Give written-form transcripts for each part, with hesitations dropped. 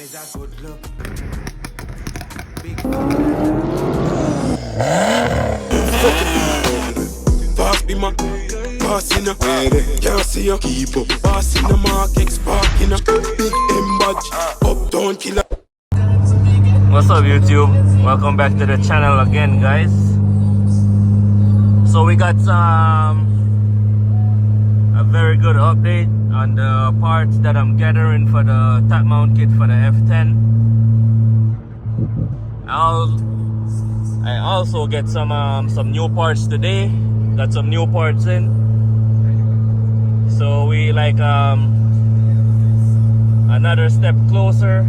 is a good look. Big Pass be my passing up. Can't see you keep up. Passing the mark, X-Parking up. Big M badge, uptown killer. What's up YouTube? Welcome back to the channel again, guys. So we got a very good update on the parts that I'm gathering for the top mount kit for the F10. I also get some new parts today. Got some new parts in. So we like another step closer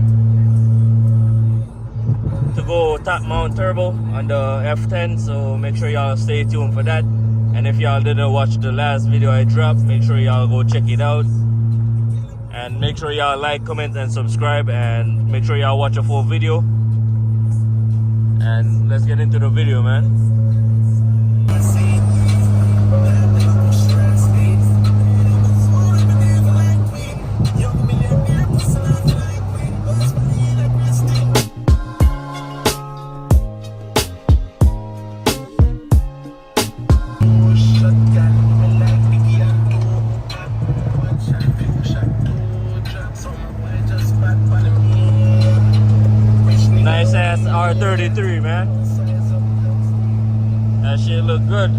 to go top mount turbo on the F10, so make sure y'all stay tuned for that. And if y'all didn't watch the last video I dropped, make sure y'all go check it out, and make sure y'all like, comment and subscribe, and make sure y'all watch a full video. And let's get into the video, man. Nice ass R33, man. That shit look good.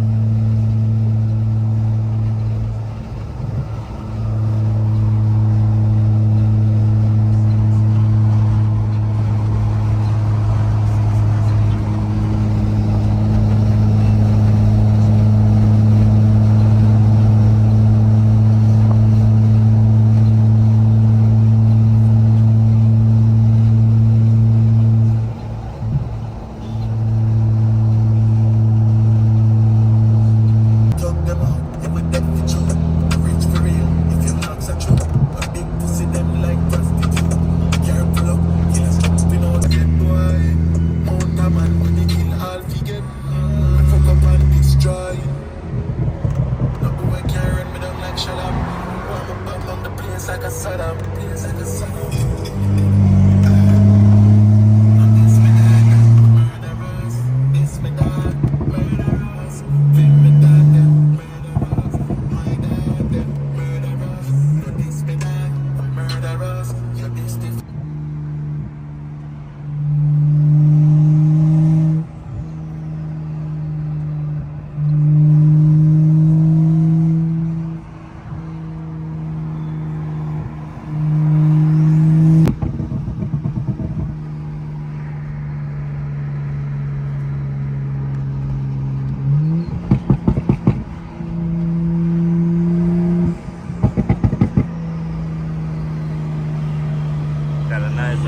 Got a nice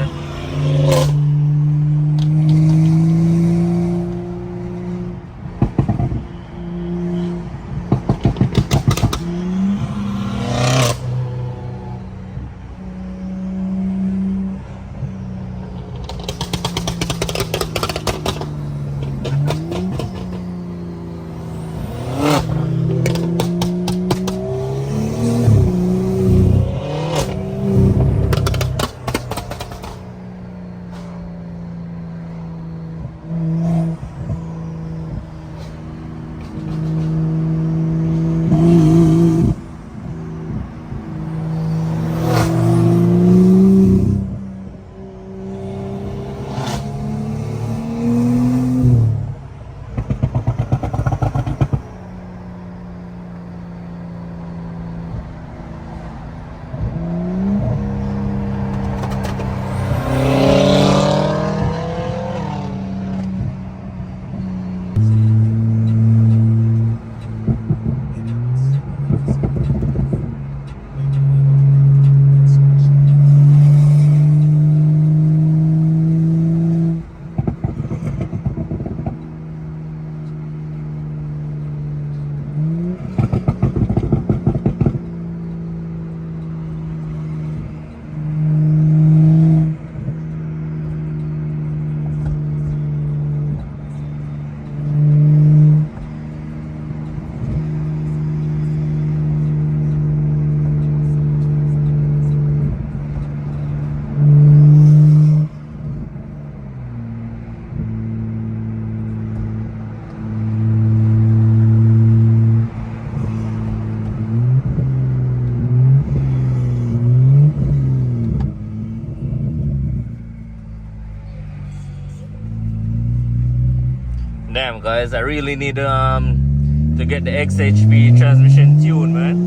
Damn, guys, I really need to get the XHP transmission tuned, man.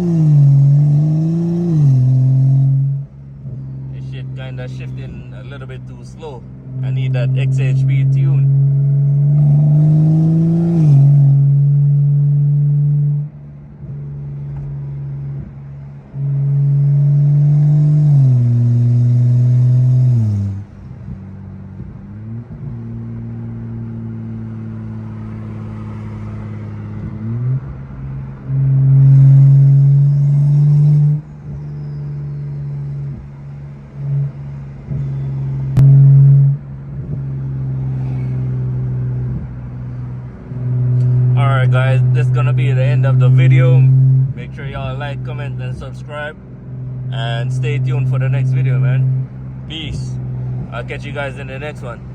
This shit kinda shifting a little bit too slow. I need that XHP tune. Alright guys, this is gonna be the end of the video. Make sure y'all like, comment and subscribe, and stay tuned for the next video, man. Peace. I'll catch you guys in the next one.